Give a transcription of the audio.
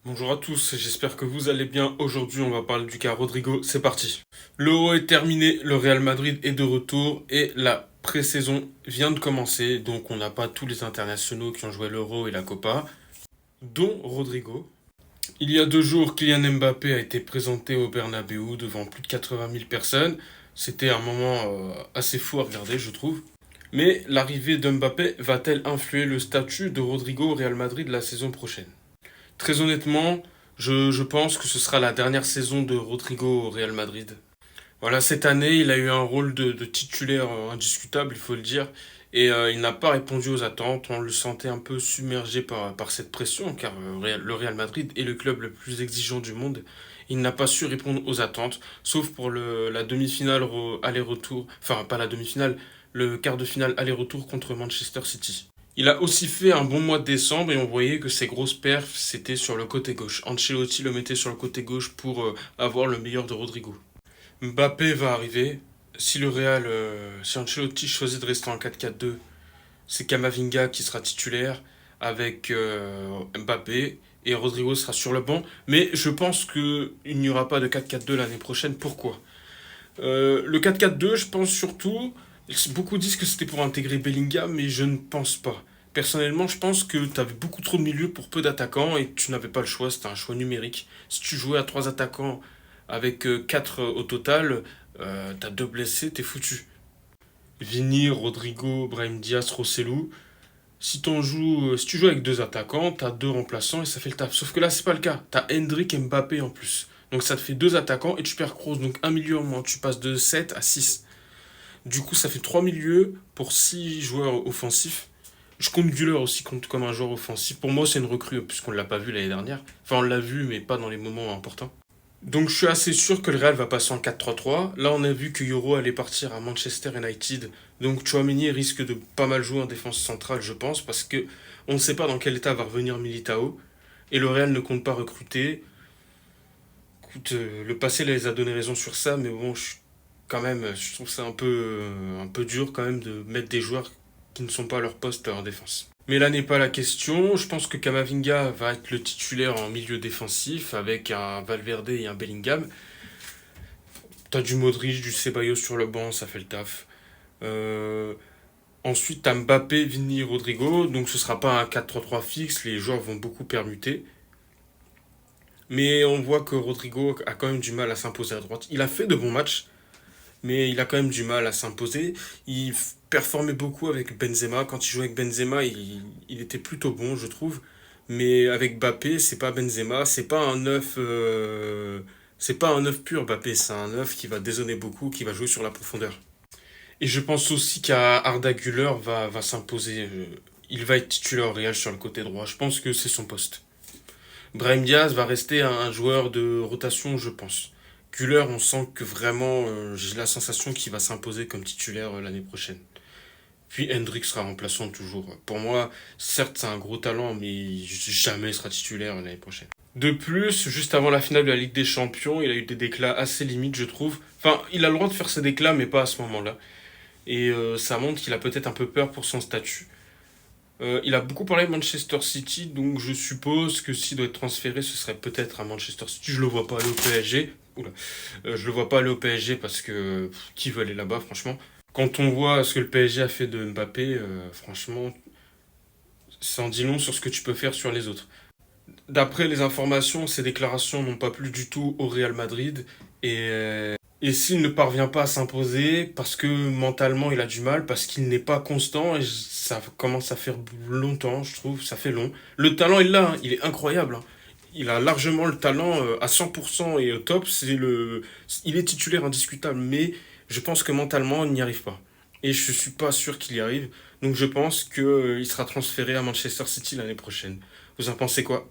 Bonjour à tous, j'espère que vous allez bien. Aujourd'hui, on va parler du cas Rodrigo. C'est parti. L'Euro est terminé, le Real Madrid est de retour et la pré-saison vient de commencer. Donc, on n'a pas tous les internationaux qui ont joué l'Euro et la Copa, dont Rodrigo. Il y a 2 jours, Kylian Mbappé a été présenté au Bernabeu devant plus de 80 000 personnes. C'était un moment assez fou à regarder, je trouve. Mais l'arrivée de Mbappé va-t-elle influer le statut de Rodrigo au Real Madrid la saison prochaine? Très honnêtement, je pense que ce sera la dernière saison de Rodrigo au Real Madrid. Voilà, cette année, il a eu un rôle de titulaire indiscutable, il faut le dire, et il n'a pas répondu aux attentes. On le sentait un peu submergé par cette pression, car le Real Madrid est le club le plus exigeant du monde. Il n'a pas su répondre aux attentes, sauf pour la demi-finale aller-retour, enfin pas la demi-finale, le quart de finale aller-retour contre Manchester City. Il a aussi fait un bon mois de décembre et on voyait que ses grosses perfs, c'était sur le côté gauche. Ancelotti le mettait sur le côté gauche pour avoir le meilleur de Rodrigo. Mbappé va arriver. Si Ancelotti choisit de rester en 4-4-2, c'est Camavinga qui sera titulaire avec Mbappé et Rodrigo sera sur le banc. Mais je pense qu'il n'y aura pas de 4-4-2 l'année prochaine. Pourquoi? Le 4-4-2, je pense surtout, beaucoup disent que c'était pour intégrer Bellingham, mais je ne pense pas. Personnellement, je pense que tu avais beaucoup trop de milieux pour peu d'attaquants et tu n'avais pas le choix, c'était un choix numérique. Si tu jouais à 3 attaquants avec 4 au total, t'as 2 blessés, t'es foutu. Vini, Rodrigo, Brahim Diaz, Rossellou. Si tu joues avec 2 attaquants, t'as 2 remplaçants et ça fait le taf. Sauf que là, c'est pas le cas. T'as Hendrick et Mbappé en plus. Donc ça te fait 2 attaquants et tu perds Kroos. Donc un milieu en moins. Tu passes de 7 à 6. Du coup, ça fait 3 milieux pour 6 joueurs offensifs. Je compte Güler aussi compte comme un joueur offensif. Pour moi, c'est une recrue puisqu'on ne l'a pas vu l'année dernière. Enfin, on l'a vu, mais pas dans les moments importants. Donc je suis assez sûr que le Real va passer en 4-3-3. Là, on a vu que Euro allait partir à Manchester United. Donc Chouameni risque de pas mal jouer en défense centrale, je pense, parce que on ne sait pas dans quel état va revenir Militao. Et le Real ne compte pas recruter. Écoute, le passé les a donné raison sur ça, mais bon, je trouve ça un peu dur quand même de mettre des joueurs qui ne sont pas à leur poste en défense. Mais là n'est pas la question. Je pense que Kamavinga va être le titulaire en milieu défensif avec un Valverde et un Bellingham. T'as du Modric, du Ceballos sur le banc, ça fait le taf. Euh, Ensuite, t'as Mbappé, Vini, Rodrigo. Donc ce sera pas un 4-3-3 fixe. Les joueurs vont beaucoup permuter. Mais on voit que Rodrigo a quand même du mal à s'imposer à droite. Il a fait de bons matchs, mais il a quand même du mal à s'imposer. Il performait beaucoup avec Benzema. Quand il jouait avec Benzema, il était plutôt bon, je trouve. Mais avec Mbappé, c'est pas Benzema, c'est pas un neuf pur Mbappé, c'est un neuf qui va dézonner beaucoup, qui va jouer sur la profondeur. Et je pense aussi qu'Arda Güler va s'imposer. Il va être titulaire au Real sur le côté droit. Je pense que c'est son poste. Brahim Diaz va rester un joueur de rotation, je pense. Güler, on sent que vraiment, j'ai la sensation qu'il va s'imposer comme titulaire l'année prochaine. Puis Hendrick sera remplaçant toujours. Pour moi, certes, c'est un gros talent, mais jamais il sera titulaire l'année prochaine. De plus, juste avant la finale de la Ligue des Champions, il a eu des déclats assez limites, je trouve. Enfin, il a le droit de faire ses déclats, mais pas à ce moment-là. Et ça montre qu'il a peut-être un peu peur pour son statut. Il a beaucoup parlé de Manchester City, donc je suppose que s'il doit être transféré, ce serait peut-être à Manchester City. Je le vois pas aller au PSG. Oula. Je le vois pas aller au PSG parce que qui veut aller là-bas, franchement. Quand on voit ce que le PSG a fait de Mbappé, franchement, ça en dit long sur ce que tu peux faire sur les autres. D'après les informations, ces déclarations n'ont pas plu du tout au Real Madrid. Et s'il ne parvient pas à s'imposer, parce que mentalement il a du mal, parce qu'il n'est pas constant, et ça commence à faire longtemps, je trouve, ça fait long. Le talent il l'a, hein, il est incroyable, hein. Il a largement le talent à 100% et au top, il est titulaire indiscutable, mais je pense que mentalement il n'y arrive pas. Et je suis pas sûr qu'il y arrive, donc je pense qu'il sera transféré à Manchester City l'année prochaine. Vous en pensez quoi?